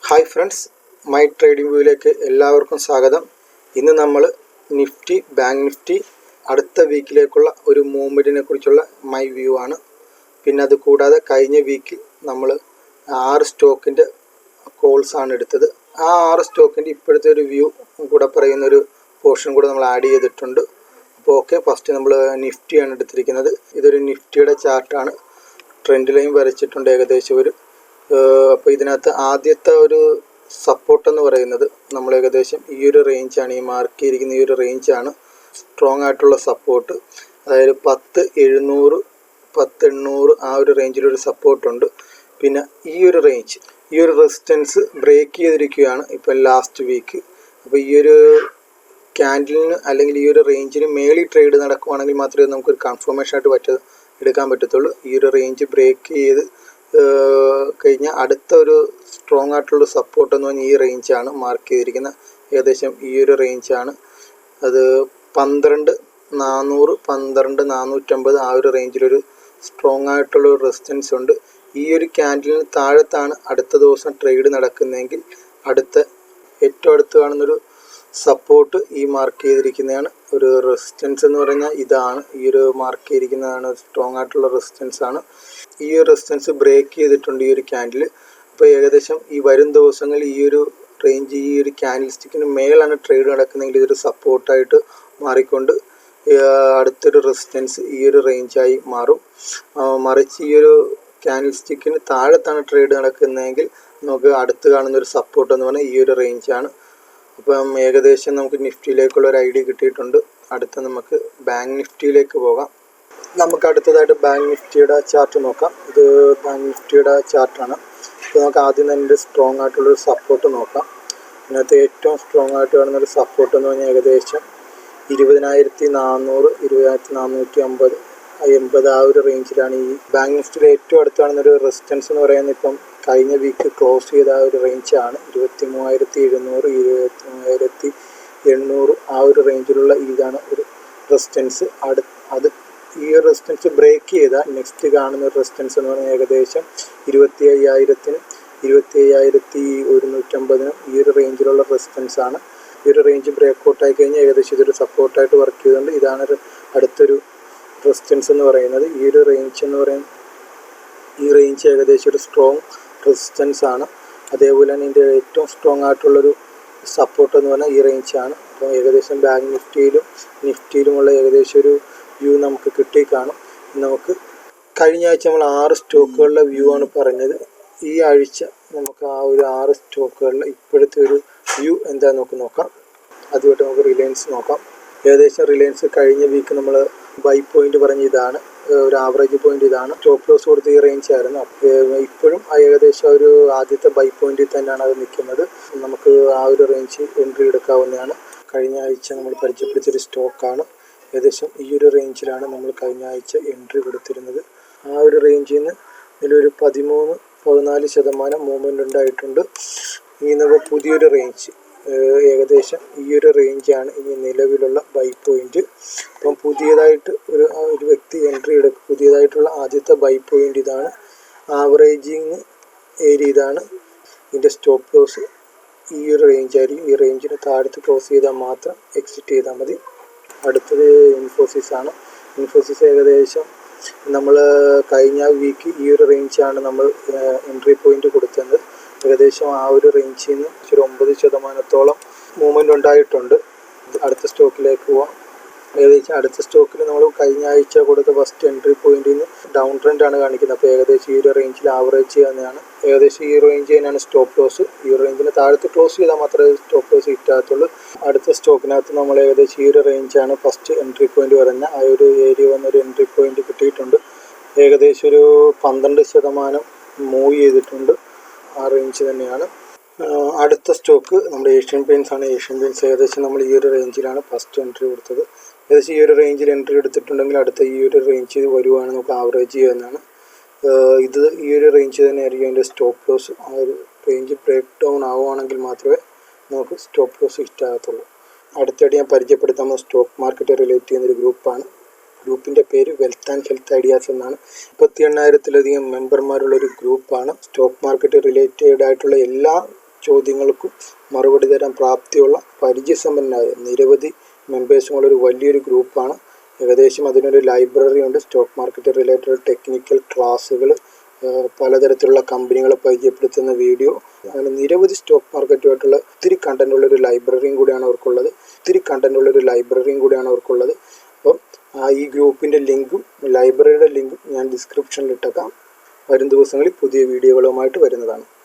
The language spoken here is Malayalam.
ഹായ് ഫ്രണ്ട്സ്, മൈ ട്രേഡിംഗ് വ്യൂയിലേക്ക് എല്ലാവർക്കും സ്വാഗതം. ഇന്ന് നമ്മൾ നിഫ്റ്റി, ബാങ്ക് നിഫ്റ്റി അടുത്ത വീക്കിലേക്കുള്ള ഒരു മൂവ്മെൻറ്റിനെ കുറിച്ചുള്ള മൈ വ്യൂ ആണ്. പിന്നെ അത് കൂടാതെ കഴിഞ്ഞ വീക്കിൽ നമ്മൾ 6 സ്റ്റോക്കിൻ്റെ കോൾസ് ആണ് എടുത്തത്. ആ 6 സ്റ്റോക്കിൻ്റെ ഇപ്പോഴത്തെ ഒരു വ്യൂ കൂടെ പറയുന്നൊരു പോർഷൻ കൂടെ നമ്മൾ ആഡ് ചെയ്തിട്ടുണ്ട്. അപ്പോൾ ഓക്കെ, ഫസ്റ്റ് നമ്മൾ നിഫ്റ്റിയാണ് എടുത്തിരിക്കുന്നത്. ഇതൊരു നിഫ്റ്റിയുടെ ചാർട്ടാണ്. ട്രെൻഡ് ലൈൻ വരച്ചിട്ടുണ്ട് ഏകദേശം ഒരു. അപ്പോൾ ഇതിനകത്ത് ആദ്യത്തെ ഒരു സപ്പോർട്ട് എന്ന് പറയുന്നത് നമ്മൾ ഏകദേശം ഈ ഒരു റേഞ്ചാണ്, ഈ മാർക്ക് ചെയ്തിരിക്കുന്ന ഈ ഒരു റേഞ്ചാണ് സ്ട്രോങ് ആയിട്ടുള്ള സപ്പോർട്ട്. അതായത് 10,700 10,800 ആ ഒരു റേഞ്ചിലൊരു സപ്പോർട്ടുണ്ട്. പിന്നെ ഈ ഒരു റേഞ്ച്, ഈ ഒരു റെസിസ്റ്റൻസ് ബ്രേക്ക് ചെയ്തിരിക്കുകയാണ് ഇപ്പം ലാസ്റ്റ് വീക്ക്. അപ്പോൾ ഈ ഒരു ക്യാൻഡിലിന് അല്ലെങ്കിൽ ഈ ഒരു റേഞ്ചിന് മേളിൽ ട്രേഡ് നടക്കുവാണെങ്കിൽ മാത്രമേ നമുക്കൊരു കൺഫർമേഷൻ ആയിട്ട് എടുക്കാൻ പറ്റത്തുള്ളൂ. ഈ ഒരു റേഞ്ച് ബ്രേക്ക് ചെയ്ത് കഴിഞ്ഞാൽ അടുത്ത ഒരു സ്ട്രോങ് ആയിട്ടുള്ള സപ്പോർട്ട് എന്ന് പറഞ്ഞാൽ ഈ റേഞ്ചാണ് മാർക്ക് ചെയ്തിരിക്കുന്നത്. ഏകദേശം ഈ ഒരു റേഞ്ചാണ്. അത് 12,400 12,450 ആ ഒരു റേഞ്ചിലൊരു സ്ട്രോങ് ആയിട്ടുള്ള ഒരു റെസിസ്റ്റൻസ് ഉണ്ട്. ഈ ഒരു ക്യാൻഡിലിന് താഴത്താണ് അടുത്ത ദിവസം ട്രേഡ് നടക്കുന്നതെങ്കിൽ ഏറ്റവും അടുത്ത് കാണുന്നൊരു സപ്പോർട്ട് ഈ മാർക്ക് ചെയ്തിരിക്കുന്നതാണ്. ഒരു റെസിസ്റ്റൻസ് എന്ന് പറഞ്ഞാൽ ഇതാണ്, ഈ ഒരു മാർക്ക് ചെയ്തിരിക്കുന്നതാണ് സ്ട്രോങ് ആയിട്ടുള്ള റെസിസ്റ്റൻസ് ആണ്. ഈ ഒരു റെസിസ്റ്റൻസ് ബ്രേക്ക് ചെയ്തിട്ടുണ്ട് ഈ ഒരു ക്യാൻഡിൽ. അപ്പോൾ ഏകദേശം ഈ വരും ദിവസങ്ങളിൽ ഈ ഒരു റേഞ്ച്, ഈ ഒരു ക്യാൻഡിൽ സ്റ്റിക്കിന് മേലാണ് ട്രേഡ് നടക്കുന്നതെങ്കിൽ ഇതൊരു സപ്പോർട്ടായിട്ട് മാറിക്കൊണ്ട് അടുത്തൊരു റെസിസ്റ്റൻസ് ഈ ഒരു റേഞ്ചായി മാറും. മറിച്ച് ഈ ഒരു ക്യാൻഡിൽ സ്റ്റിക്കിന് താഴത്താണ് ട്രേഡ് നടക്കുന്നതെങ്കിൽ നമുക്ക് അടുത്ത് കാണുന്നൊരു സപ്പോർട്ട് എന്ന് പറഞ്ഞാൽ ഈ ഒരു റേഞ്ചാണ്. അപ്പം ഏകദേശം നമുക്ക് നിഫ്റ്റിയിലേക്കുള്ള ഒരു ഐഡിയ കിട്ടിയിട്ടുണ്ട്. അടുത്ത നമുക്ക് ബാങ്ക് നിഫ്റ്റിയിലേക്ക് പോകാം. നമുക്ക് അടുത്തതായിട്ട് ബാങ്ക് നിഫ്റ്റിയുടെ ചാർട്ട് നോക്കാം. ഇത് ബാങ്ക് നിഫ്റ്റിയുടെ ചാർട്ടാണ്. അപ്പോൾ നമുക്ക് ആദ്യം തന്നെ സ്ട്രോങ് ആയിട്ടുള്ളൊരു സപ്പോർട്ട് നോക്കാം. ഇതിനകത്ത് ഏറ്റവും സ്ട്രോങ് ആയിട്ട് കാണുന്നൊരു സപ്പോർട്ട് എന്ന് പറഞ്ഞാൽ ഏകദേശം 20,400 20,450 80 ആ ഒരു റേഞ്ചിലാണ്. ഈ ബാങ്ക് നിഫ്റ്റിയുടെ ഏറ്റവും അടുത്ത് കാണുന്നൊരു റെസിസ്റ്റൻസ് എന്ന് പറയുന്നത് ഇപ്പം കഴിഞ്ഞ വീക്ക് ക്ലോസ് ചെയ്ത ആ ഒരു റേഞ്ചാണ്. 23,700 23,800 ആ ഒരു റേഞ്ചിലുള്ള ഇതാണ് ഒരു റെസിസ്റ്റൻസ്. അത് ഈ ഒരു റെസിസ്റ്റൻസ് ബ്രേക്ക് ചെയ്താൽ നെക്സ്റ്റ് കാണുന്ന ഒരു റെസിസ്റ്റൻസ് എന്ന് പറഞ്ഞാൽ ഏകദേശം 25,000 25,150 ഈ ഒരു റേഞ്ചിലുള്ള റെസിസ്റ്റൻസ് ആണ്. ഈ ഒരു റേഞ്ച് ബ്രേക്ക് ഔട്ട് ആയി കഴിഞ്ഞാൽ ഏകദേശം ഇതൊരു സപ്പോർട്ടായിട്ട് വർക്ക് ചെയ്തുകൊണ്ട് ഇതാണ് അടുത്തൊരു റെസിസ്റ്റൻസ് എന്ന് പറയുന്നത്. ഈ ഒരു റേഞ്ച് എന്ന് പറയുന്നത് ഈ റേഞ്ച് ഏകദേശം ഒരു സ്ട്രോങ് റെസിസ്റ്റൻസ് ആണ്. അതേപോലെ തന്നെ ഇതിൻ്റെ ഏറ്റവും സ്ട്രോങ് ആയിട്ടുള്ളൊരു സപ്പോർട്ട് എന്ന് പറഞ്ഞാൽ ഈ റേഞ്ചാണ്. അപ്പോൾ ഏകദേശം ബാങ്ക് നിഫ്റ്റിയിലുമുള്ള ഏകദേശം ഒരു വ്യൂ നമുക്ക് കിട്ടിക്കാണും. നമുക്ക് കഴിഞ്ഞ ആഴ്ച നമ്മൾ 6 സ്റ്റോക്കുകളുടെ വ്യൂ ആണ് പറഞ്ഞത്. ഈ ആഴ്ച നമുക്ക് ആ ഒരു 6 സ്റ്റോക്കുകളുടെ ഇപ്പോഴത്തെ ഒരു വ്യൂ എന്താണെന്ന് നമുക്ക് നോക്കാം. അതുമായിട്ട് നമുക്ക് റിലയൻസ് നോക്കാം. ഏകദേശം റിലയൻസ് കഴിഞ്ഞ വീക്ക് നമ്മൾ ബൈ പോയിന്റ് പറഞ്ഞ ഇതാണ്, ഒരു ആവറേജ് പോയിന്റ് ഇതാണ്. സ്റ്റോപ്പ് ലോസ് കൊടുത്ത ഈ റേഞ്ച് ആയിരുന്നു. ഇപ്പോഴും ഏകദേശം ഒരു ആദ്യത്തെ ബൈ പോയിന്റിൽ തന്നെയാണ് അത് നിൽക്കുന്നത്. നമുക്ക് ആ ഒരു റേഞ്ച് എൻട്രി എടുക്കാവുന്നതാണ്. കഴിഞ്ഞ ആഴ്ച നമ്മൾ പരിചയപ്പെടുത്തിയൊരു സ്റ്റോക്കാണ്. ഏകദേശം ഈ ഒരു റേഞ്ചിലാണ് നമ്മൾ കഴിഞ്ഞ ആഴ്ച എൻട്രി കൊടുത്തിരുന്നത്. ആ ഒരു റേഞ്ചിൽ നിന്ന് ഇതിലൊരു 13-14% മൂവ്മെൻ്റ് ഉണ്ടായിട്ടുണ്ട്. ഇനി പുതിയൊരു റേഞ്ച് ഏകദേശം ഈ ഒരു റേഞ്ചാണ് ഇനി നിലവിലുള്ള ബൈ പോയിന്റ്. അപ്പം പുതിയതായിട്ട് ഒരു വ്യക്തി എൻട്രി എടുക്കും. പുതിയതായിട്ടുള്ള ആദ്യത്തെ ബൈ പോയിന്റ് ഇതാണ്. ആവറേജിങ് ഏരിയ ഇതാണ്. ഇതിൻ്റെ സ്റ്റോപ്പ് ലോസ് ഈ ഒരു റേഞ്ചായിരിക്കും. ഈ റേഞ്ചിന് താഴത്ത് ക്ലോസ് ചെയ്താൽ മാത്രം എക്സിറ്റ് ചെയ്താൽ മതി. അടുത്തത് ഇൻഫോസിസ് ആണ്. ഇൻഫോസിസ് ഏകദേശം നമ്മൾ കഴിഞ്ഞ വീക്ക് ഈ ഒരു റേഞ്ചാണ് നമ്മൾ എൻട്രി പോയിന്റ് കൊടുത്തത്. ഏകദേശം ആ ഒരു റേഞ്ചിൽ നിന്ന് ഒരു 9% മൂവ്മെൻ്റ് ഉണ്ടായിട്ടുണ്ട്. അടുത്ത സ്റ്റോക്കിലേക്ക് പോവാം. ഏകദേശം അടുത്ത സ്റ്റോക്കിൽ നമ്മൾ കഴിഞ്ഞ ആഴ്ച കൊടുത്ത ഫസ്റ്റ് എൻട്രി പോയിന്റിൽ നിന്ന് ഡൗൺ ട്രെൻഡാണ് കാണിക്കുന്നത്. അപ്പോൾ ഏകദേശം ഈ ഒരു റേഞ്ചിൽ ആവറേജ് ചെയ്യുന്നതാണ്. ഏകദേശം ഈ റേഞ്ച് തന്നെയാണ് സ്റ്റോപ്പ് ലോസ്. ഈ റേഞ്ചിന് താഴത്ത് ക്ലോസ് ചെയ്താൽ മാത്രമേ സ്റ്റോപ്പ് ലോസ് കിട്ടാത്തുള്ളൂ. അടുത്ത സ്റ്റോക്കിനകത്ത് നമ്മൾ ഏകദേശം ഈ ഒരു റേഞ്ചാണ് ഫസ്റ്റ് എൻട്രി പോയിന്റ് പറഞ്ഞ ആ ഒരു ഏരിയ വന്നൊരു എൻട്രി പോയിന്റ് കിട്ടിയിട്ടുണ്ട്. ഏകദേശം ഒരു 12% മൂവ് ചെയ്തിട്ടുണ്ട്. ആ റേഞ്ച് തന്നെയാണ്. അടുത്ത സ്റ്റോക്ക് നമ്മുടെ ഏഷ്യൻ പെയിൻസ് ആണ്. ഏഷ്യൻ പെയിൻസ് ഏകദേശം നമ്മൾ ഈ ഒരു റേഞ്ചിലാണ് ഫസ്റ്റ് എൻട്രി കൊടുത്തത്. ഏകദേശം ഈ ഒരു റേഞ്ചിൽ എൻട്രി എടുത്തിട്ടുണ്ടെങ്കിൽ അടുത്ത ഈ ഒരു റേഞ്ച് വരുവാണ് നമുക്ക് ആവറേജ് ചെയ്യുന്നതാണ്. ഇത് ഈ ഒരു റേഞ്ച് തന്നെയായിരിക്കും അതിൻ്റെ സ്റ്റോപ്പ് ലോസ്. ആ ഒരു റേഞ്ച് ബ്രേക്ക് ഡൗൺ ആവുകയാണെങ്കിൽ മാത്രമേ നമുക്ക് സ്റ്റോപ്പ് ലോസ് ഹിറ്റ് ആകത്തുള്ളൂ. അടുത്തായിട്ട് ഞാൻ പരിചയപ്പെടുത്താൻ സ്റ്റോക്ക് മാർക്കറ്റ് റിലേറ്റ് ചെയ്യുന്നൊരു ഗ്രൂപ്പാണ്. ഗ്രൂപ്പിൻ്റെ പേര് വെൽത്ത് ആൻഡ് ഹെൽത്ത് ഐഡിയാസ് എന്നാണ്. 38,000-ലധികം മെമ്പർമാരുള്ളൊരു ഗ്രൂപ്പാണ്. സ്റ്റോക്ക് മാർക്കറ്റ് റിലേറ്റഡ് ആയിട്ടുള്ള എല്ലാ ചോദ്യങ്ങൾക്കും മറുപടി തരാൻ പ്രാപ്തിയുള്ള പരിചയസമ്പന്നരായ നിരവധി മെമ്പേഴ്സുമുള്ളൊരു വലിയൊരു ഗ്രൂപ്പാണ്. ഏകദേശം അതിനൊരു ലൈബ്രറി ഉണ്ട്. സ്റ്റോക്ക് മാർക്കറ്റ് റിലേറ്റഡ് ടെക്നിക്കൽ ക്ലാസ്സുകൾ, പലതരത്തിലുള്ള കമ്പനികളെ പരിചയപ്പെടുത്തുന്ന വീഡിയോ, അങ്ങനെ നിരവധി സ്റ്റോക്ക് മാർക്കറ്റുമായിട്ടുള്ള ഒത്തിരി കണ്ടൻറ്റുള്ളൊരു ലൈബ്രറിയും കൂടിയാണ് അവർക്കുള്ളത്. അപ്പം ഈ ഗ്രൂപ്പിൻ്റെ ലിങ്കും ലൈബ്രറിയുടെ ലിങ്കും ഞാൻ ഡിസ്ക്രിപ്ഷനിൽ ഇട്ടേക്കാം. വരും ദിവസങ്ങളിൽ പുതിയ വീഡിയോകളുമായിട്ട് വരുന്നതാണ്.